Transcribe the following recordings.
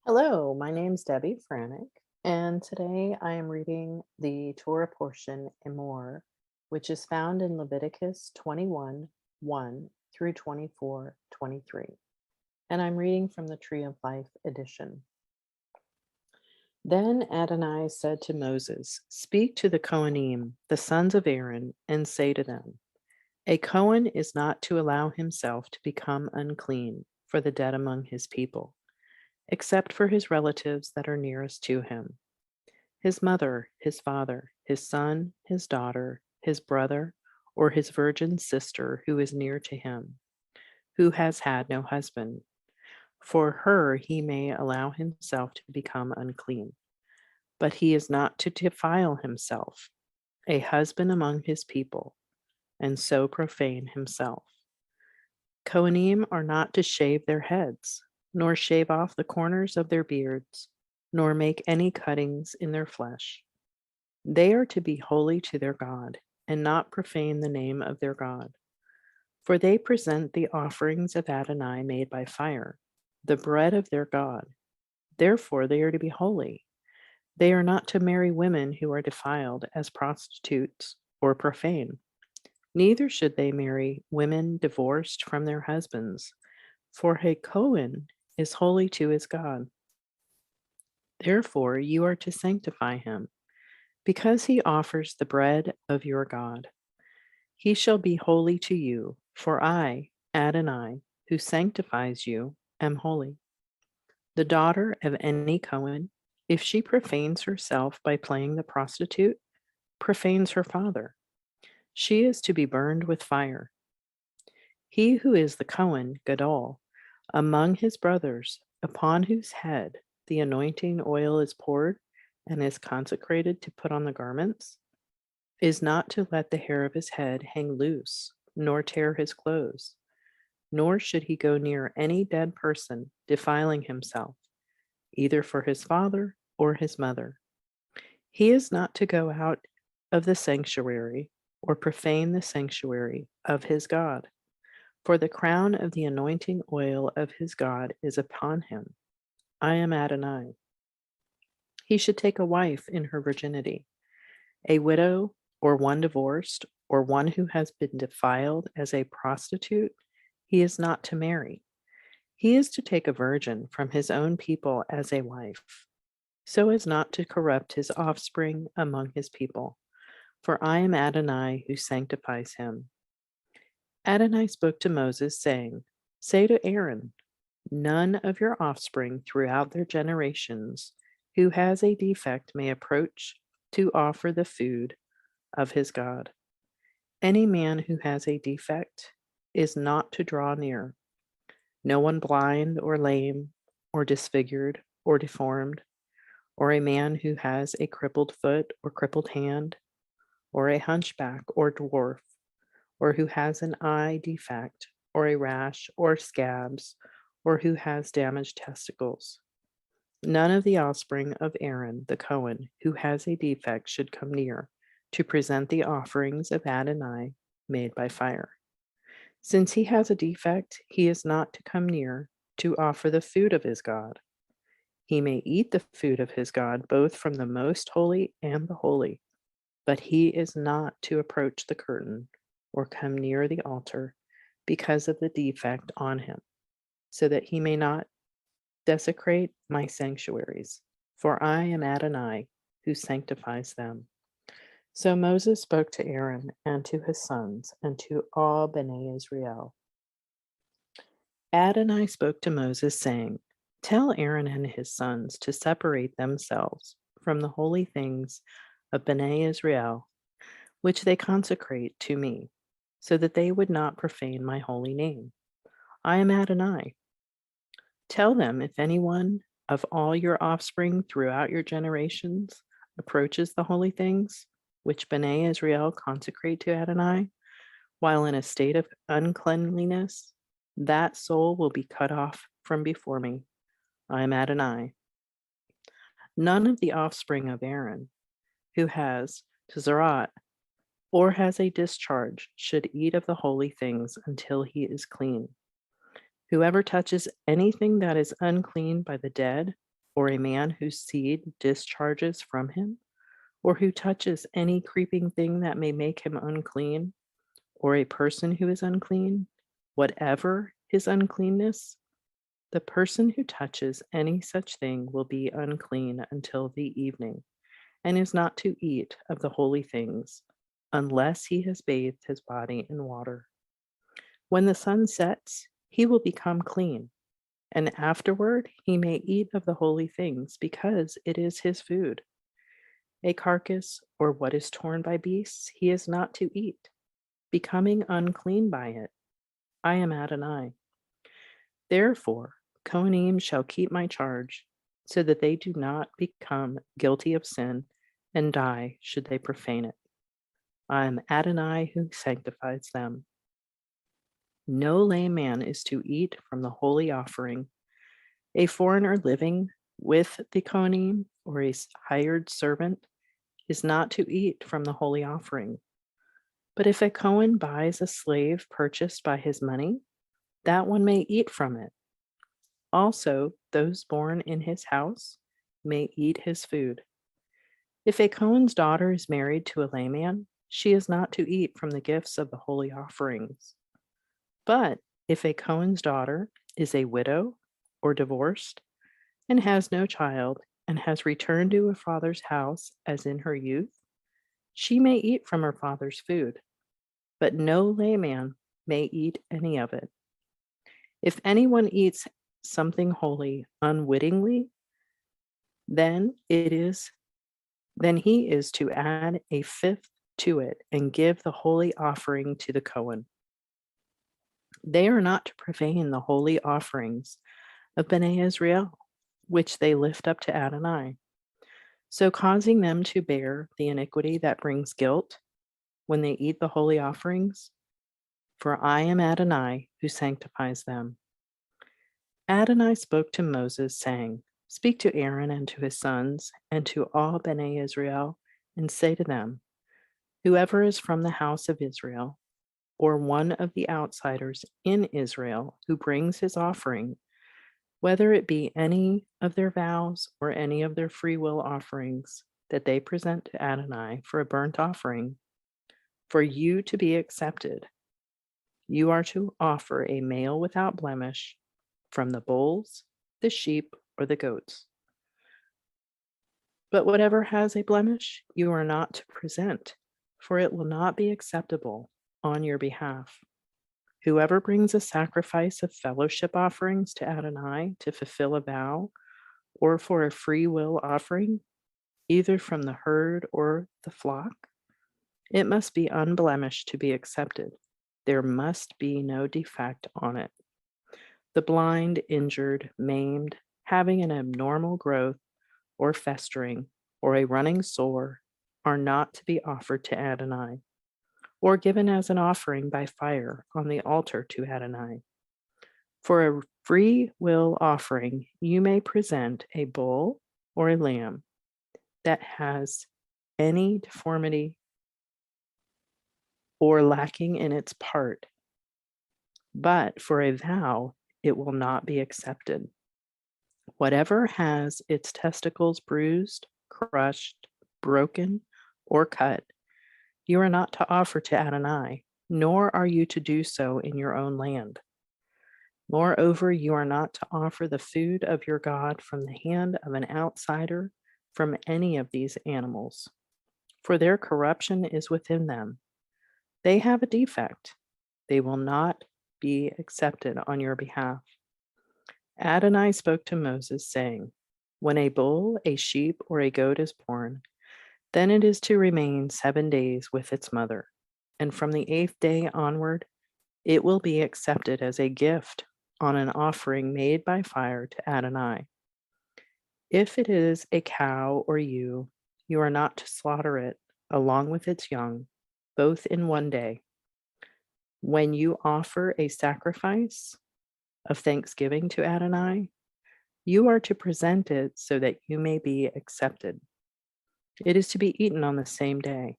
Hello, my name's Debbie Franick, and today I am reading the Torah portion Emor, which is found in Leviticus 21 1 through 24:23. And I'm reading from the Tree of Life edition. Then Adonai said to Moses, "Speak to the Kohanim, the sons of Aaron, and say to them, a Kohen is not to allow himself to become unclean for the dead among his people, except for his relatives that are nearest to him, his mother, his father, his son, his daughter, his brother, or his virgin sister who is near to him, who has had no husband. For her he may allow himself to become unclean, but he is not to defile himself, a husband among his people, and so profane himself. Kohanim are not to shave their heads, nor shave off the corners of their beards, nor make any cuttings in their flesh. They are to be holy to their God, and not profane the name of their God. For they present the offerings of Adonai made by fire, the bread of their God. Therefore they are to be holy. They are not to marry women who are defiled as prostitutes or profane. Neither should they marry women divorced from their husbands, for a Cohen is holy to his God. Therefore you are to sanctify him, because he offers the bread of your God. He shall be holy to you, for I, Adonai, who sanctifies you, am holy. The daughter of any Cohen, if she profanes herself by playing the prostitute, profanes her father. She is to be burned with fire. He who is the Cohen, Gadol, among his brothers, upon whose head the anointing oil is poured and is consecrated to put on the garments, is not to let the hair of his head hang loose, nor tear his clothes, nor should he go near any dead person, defiling himself, either for his father or his mother. He is not to go out of the sanctuary or profane the sanctuary of his God, for the crown of the anointing oil of his God is upon him. I am Adonai. He should take a wife in her virginity, a widow, or one divorced, or one who has been defiled as a prostitute, he is not to marry. He is to take a virgin from his own people as a wife, so as not to corrupt his offspring among his people. For I am Adonai who sanctifies him. Adonai spoke to Moses, saying, say to Aaron, none of your offspring throughout their generations who has a defect may approach to offer the food of his God. Any man who has a defect is not to draw near. No one blind or lame or disfigured or deformed, or a man who has a crippled foot or crippled hand, or a hunchback or dwarf, or who has an eye defect, or a rash or scabs, or who has damaged testicles. None of the offspring of Aaron the Cohen who has a defect should come near to present the offerings of Adonai made by fire. Since he has a defect, he is not to come near to offer the food of his God. He may eat the food of his God both from the most holy and the holy, but he is not to approach the curtain or come near the altar because of the defect on him, so that he may not desecrate my sanctuaries, for I am Adonai who sanctifies them. So Moses spoke to Aaron and to his sons and to all Bnei Israel. Adonai spoke to Moses, saying, tell Aaron and his sons to separate themselves from the holy things of Bnei Israel, which they consecrate to me, so that they would not profane my holy name. I am Adonai. Tell them if anyone of all your offspring throughout your generations approaches the holy things, which Bnei Israel consecrate to Adonai, while in a state of uncleanliness, that soul will be cut off from before me. I am Adonai. None of the offspring of Aaron who has Tzarat or has a discharge should eat of the holy things until he is clean. Whoever touches anything that is unclean by the dead or a man whose seed discharges from him, or who touches any creeping thing that may make him unclean, or a person who is unclean, whatever his uncleanness, the person who touches any such thing will be unclean until the evening, and is not to eat of the holy things, unless he has bathed his body in water. When the sun sets, he will become clean, and afterward he may eat of the holy things, because it is his food. A carcass or what is torn by beasts he is not to eat, becoming unclean by it. I am Adonai. Therefore, Kohanim shall keep my charge, so that they do not become guilty of sin and die should they profane it. I am Adonai who sanctifies them. No lame man is to eat from the holy offering. A foreigner living with the Kohanim or a hired servant is not to eat from the holy offering. But if a Cohen buys a slave purchased by his money, that one may eat from it. Also, those born in his house may eat his food. If a Cohen's daughter is married to a layman, she is not to eat from the gifts of the holy offerings. But if a Cohen's daughter is a widow or divorced and has no child and has returned to her father's house as in her youth, she may eat from her father's food, but no layman may eat any of it. If anyone eats something holy unwittingly, then he is to add a fifth to it and give the holy offering to the Cohen. They are not to profane the holy offerings of Bnei Israel, which they lift up to Adonai, so causing them to bear the iniquity that brings guilt when they eat the holy offerings. For I am Adonai who sanctifies them. Adonai spoke to Moses, saying, Speak to Aaron and to his sons and to all Bnei Israel, and say to them, Whoever is from the house of Israel, or one of the outsiders in Israel who brings his offering, whether it be any of their vows or any of their free will offerings that they present to Adonai for a burnt offering, for you to be accepted, you are to offer a male without blemish from the bulls, the sheep, or the goats. But whatever has a blemish, you are not to present, for it will not be acceptable on your behalf. Whoever brings a sacrifice of fellowship offerings to Adonai to fulfill a vow, or for a free will offering, either from the herd or the flock, it must be unblemished to be accepted. There must be no defect on it. The blind, injured, maimed, having an abnormal growth or festering, or a running sore, are not to be offered to Adonai, or given as an offering by fire on the altar to Adonai. For a free will offering, you may present a bull or a lamb that has any deformity or lacking in its part, but for a vow, it will not be accepted. Whatever has its testicles bruised, crushed, broken, or cut, you are not to offer to Adonai, nor are you to do so in your own land. Moreover, you are not to offer the food of your God from the hand of an outsider from any of these animals, for their corruption is within them. They have a defect. They will not be accepted on your behalf. Adonai spoke to Moses, saying, When a bull, a sheep, or a goat is born, then it is to remain 7 days with its mother, and from the 8th day onward, it will be accepted as a gift on an offering made by fire to Adonai. If it is a cow or ewe, you are not to slaughter it along with its young, both in 1 day. When you offer a sacrifice of thanksgiving to Adonai, you are to present it so that you may be accepted. It is to be eaten on the same day.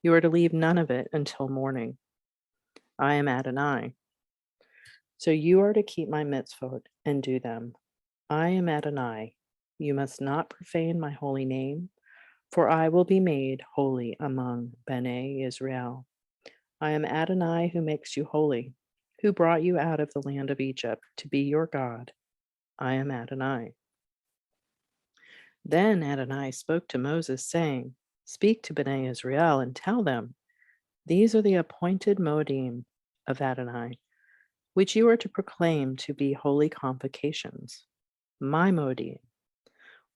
You are to leave none of it until morning. I am Adonai. So you are to keep my mitzvot and do them. I am Adonai. You must not profane my holy name, for I will be made holy among Bene Israel. I am Adonai who makes you holy, who brought you out of the land of Egypt to be your God. I am Adonai. Then Adonai spoke to Moses, saying, Speak to Bnei Israel and tell them, these are the appointed Moedim of Adonai, which you are to proclaim to be holy convocations. My Moedim.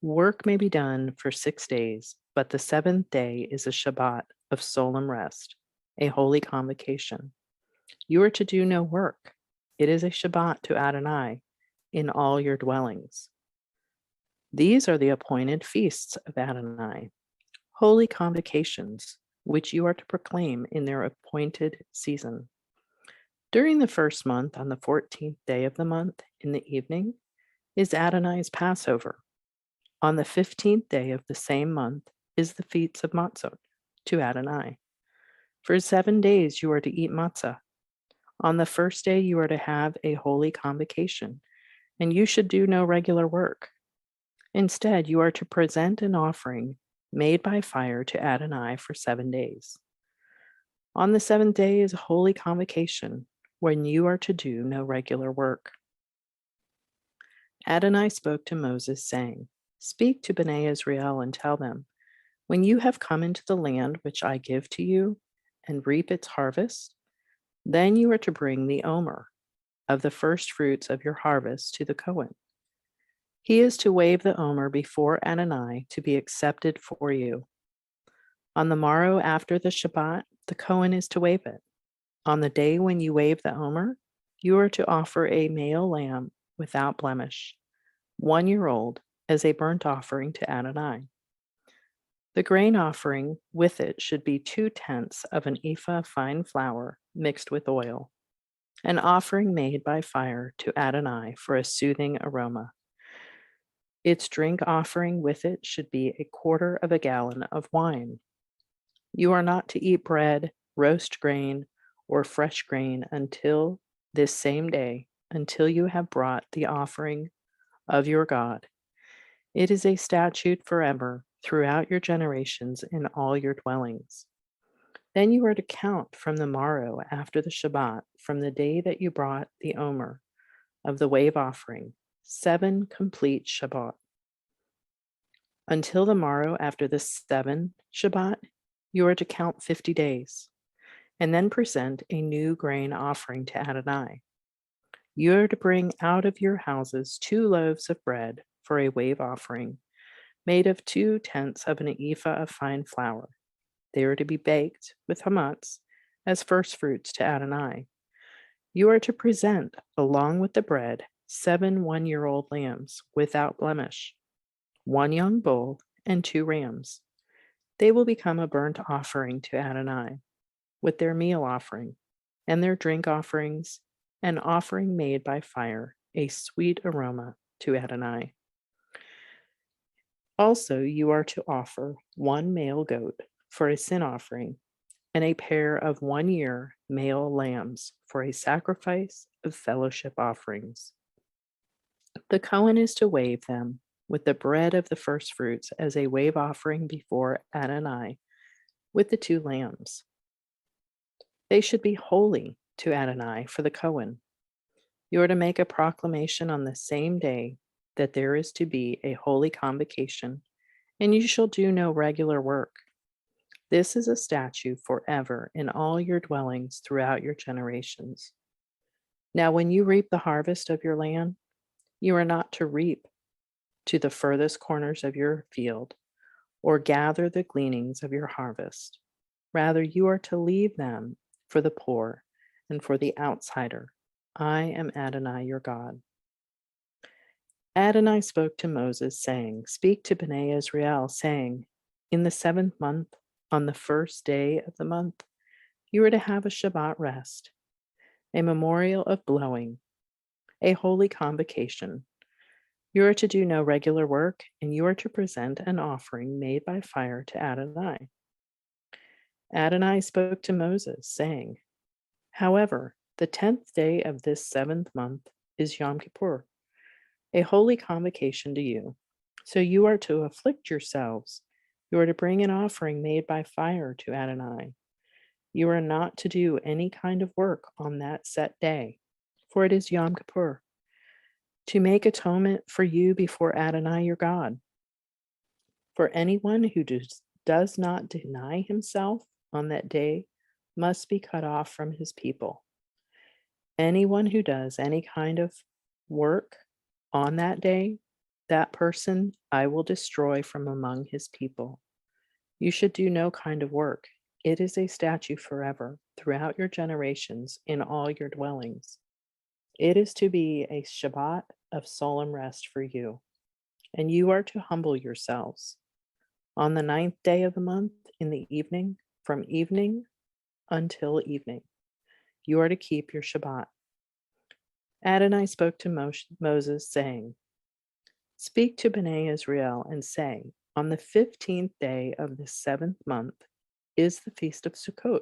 Work may be done for 6 days, but the seventh day is a Shabbat of solemn rest, a holy convocation. You are to do no work. It is a Shabbat to Adonai in all your dwellings. These are the appointed feasts of Adonai, holy convocations, which you are to proclaim in their appointed season. During the first month, on the 14th day of the month, in the evening, is Adonai's Passover. On the 15th day of the same month is the Feast of Matzot to Adonai. For 7 days you are to eat matzah. On the first day you are to have a holy convocation, and you should do no regular work. Instead, you are to present an offering made by fire to Adonai for 7 days. On the seventh day is a holy convocation, when you are to do no regular work. Adonai spoke to Moses, saying, Speak to Bnei Israel and tell them, when you have come into the land which I give to you, and reap its harvest, then you are to bring the omer of the first fruits of your harvest to the Cohen. He is to wave the omer before Adonai to be accepted for you. On the morrow after the Shabbat, the Cohen is to wave it. On the day when you wave the omer, you are to offer a male lamb without blemish, 1 year old, as a burnt offering to Adonai. The grain offering with it should be 2/10 of an ephah of fine flour mixed with oil, an offering made by fire to Adonai for a soothing aroma. Its drink offering with it should be 1/4 of a gallon of wine. You are not to eat bread, roast grain, or fresh grain until this same day, until you have brought the offering of your God. It is a statute forever throughout your generations in all your dwellings. Then you are to count from the morrow after the Shabbat, from the day that you brought the omer of the wave offering, 7 complete Shabbat. Until the morrow after the 7th Shabbat, you are to count 50 days, and then present a new grain offering to Adonai. You are to bring out of your houses 2 loaves of bread for a wave offering, made of 2/10 of an ephah of fine flour. They are to be baked with hametz as first fruits to Adonai. You are to present, along with the bread, 7 one-year-old lambs without blemish, 1 young bull, and 2 rams. They will become a burnt offering to Adonai, with their meal offering and their drink offerings, an offering made by fire, a sweet aroma to Adonai. Also, you are to offer 1 male goat for a sin offering, and a pair of 1-year male lambs for a sacrifice of fellowship offerings. The Cohen is to wave them with the bread of the firstfruits as a wave offering before Adonai with the 2 lambs. They should be holy to Adonai for the Cohen. You are to make a proclamation on the same day that there is to be a holy convocation, and you shall do no regular work. This is a statute forever in all your dwellings throughout your generations. Now, when you reap the harvest of your land, you are not to reap to the furthest corners of your field or gather the gleanings of your harvest. Rather, you are to leave them for the poor and for the outsider. I am Adonai your God. Adonai spoke to Moses, saying, Speak to Bnei Israel, saying, In the 7th month, on the first day of the month, you are to have a Shabbat rest, a memorial of blowing, a holy convocation. You are to do no regular work, and you are to present an offering made by fire to Adonai. Adonai spoke to Moses, saying, However, the 10th day of this 7th month is Yom Kippur, a holy convocation to you. So you are to afflict yourselves. You are to bring an offering made by fire to Adonai. You are not to do any kind of work on that set day, for it is Yom Kippur, to make atonement for you before Adonai your God. For anyone who does not deny himself on that day must be cut off from his people. Anyone who does any kind of work on that day, that person I will destroy from among his people. You should do no kind of work. It is a statute forever throughout your generations in all your dwellings. It is to be a Shabbat of solemn rest for you, and you are to humble yourselves. On the 9th day of the month, in the evening, from evening until evening, you are to keep your Shabbat. Adonai spoke to Moses, saying, Speak to Bnei Israel and say, On the 15th day of the 7th month is the feast of Sukkot,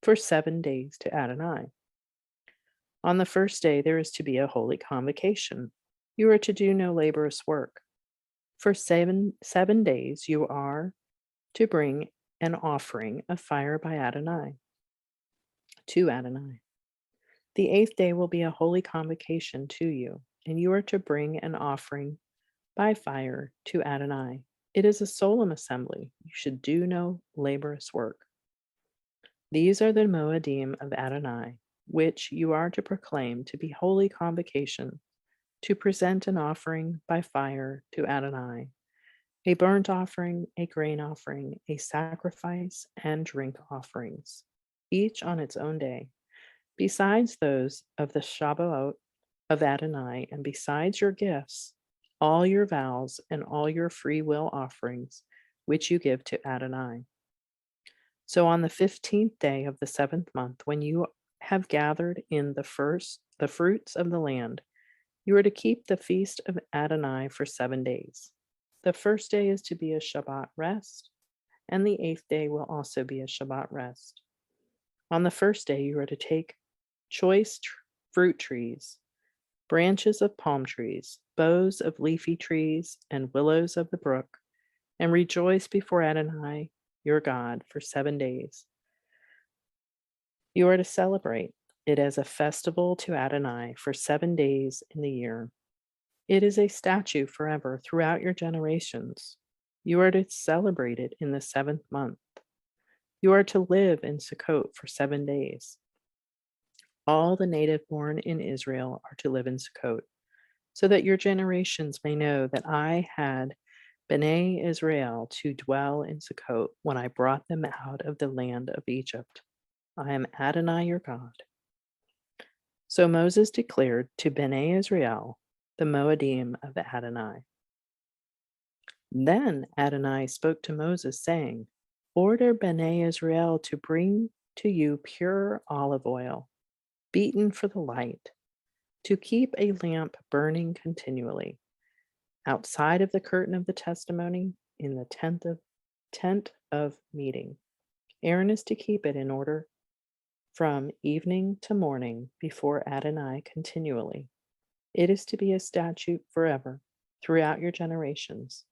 for 7 days to Adonai. On the first day there is to be a holy convocation. You are to do no laborious work. For seven days you are to bring an offering of fire by Adonai, to Adonai. The 8th day will be a holy convocation to you, and you are to bring an offering by fire to Adonai. It is a solemn assembly. You should do no laborious work. These are the Moedim of Adonai, which you are to proclaim to be holy convocation, to present an offering by fire to Adonai, a burnt offering, a grain offering, a sacrifice, and drink offerings, each on its own day, besides those of the Shabbatot of Adonai, and besides your gifts, all your vows, and all your free will offerings, which you give to Adonai. So on the 15th day of the 7th month, when you have gathered in the fruits of the land, you are to keep the feast of Adonai for 7 days. The first day is to be a Shabbat rest, and the 8th day will also be a Shabbat rest. On the first day, you are to take choice fruit trees, branches of palm trees, boughs of leafy trees, and willows of the brook, and rejoice before Adonai your God for 7 days. You are to celebrate it as a festival to Adonai for 7 days in the year. It is a statute forever throughout your generations. You are to celebrate it in the 7th month. You are to live in Sukkot for 7 days. All the native born in Israel are to live in Sukkot, so that your generations may know that I had Bnei Israel to dwell in Sukkot when I brought them out of the land of Egypt. I am Adonai your God. So Moses declared to Bnei Israel the Moedim of Adonai. Then Adonai spoke to Moses, saying, Order Bnei Israel to bring to you pure olive oil, beaten for the light, to keep a lamp burning continually, outside of the curtain of the testimony, in the tent of meeting. Aaron is to keep it in order from evening to morning before Adonai continually. It is to be a statute forever throughout your generations.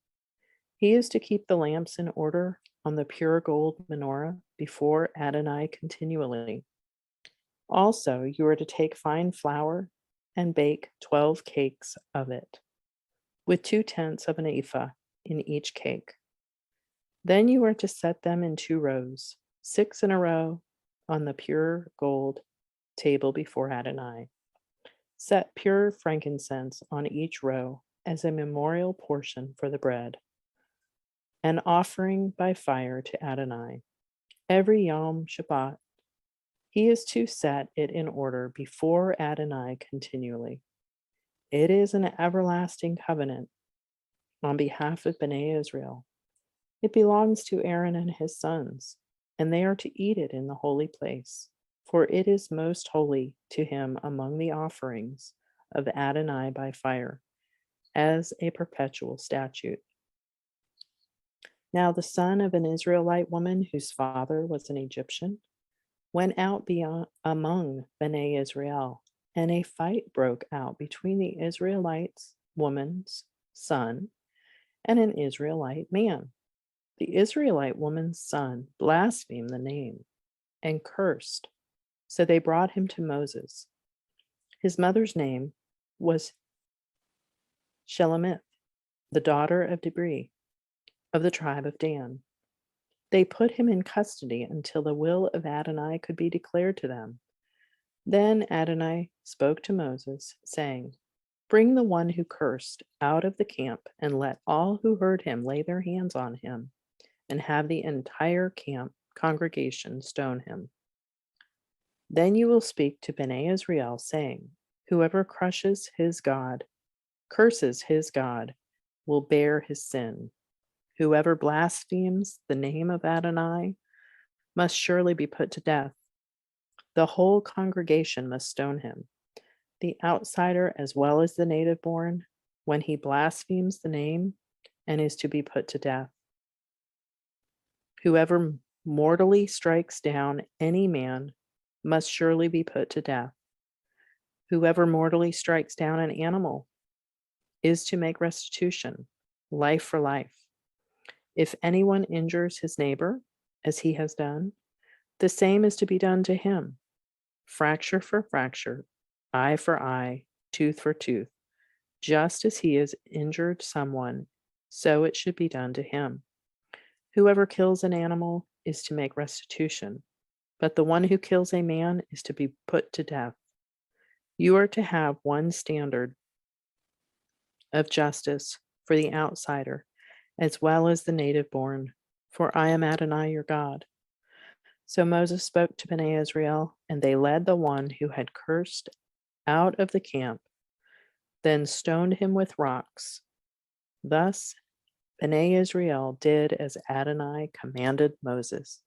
He is to keep the lamps in order on the pure gold menorah before Adonai continually. Also, you are to take fine flour and bake 12 cakes of it, with 2/10 of an ephah in each cake. Then you are to set them in 2 rows, 6 in a row, on the pure gold table before Adonai. Set pure frankincense on each row as a memorial portion for the bread, an offering by fire to Adonai. Every Yom Shabbat, he is to set it in order before Adonai continually. It is an everlasting covenant on behalf of Bnei Israel. It belongs to Aaron and his sons, and they are to eat it in the holy place, for it is most holy to him among the offerings of Adonai by fire, as a perpetual statute. Now the son of an Israelite woman whose father was an Egyptian went out among Bnei Israel, and a fight broke out between the Israelites woman's son, and an Israelite man. The Israelite woman's son blasphemed the name and cursed, so they brought him to Moses. His mother's name was Shelemith, the daughter of Debri, of the tribe of Dan. They put him in custody until the will of Adonai could be declared to them. Then Adonai spoke to Moses, saying, "Bring the one who cursed out of the camp, and let all who heard him lay their hands on him, and have the entire camp congregation stone him. Then you will speak to Bnei Israel, saying, Whoever curses his God, will bear his sin. Whoever blasphemes the name of Adonai must surely be put to death. The whole congregation must stone him, the outsider as well as the native born, when he blasphemes the name, and is to be put to death. Whoever mortally strikes down any man must surely be put to death. Whoever mortally strikes down an animal is to make restitution, life for life. If anyone injures his neighbor, as he has done, the same is to be done to him. Fracture for fracture, eye for eye, tooth for tooth. Just as he has injured someone, so it should be done to him. Whoever kills an animal is to make restitution, but the one who kills a man is to be put to death. You are to have one standard of justice for the outsider, as well as the native born, for I am Adonai your God." So Moses spoke to Bnei Israel, and they led the one who had cursed out of the camp, then stoned him with rocks. Thus Bnei Israel did as Adonai commanded Moses.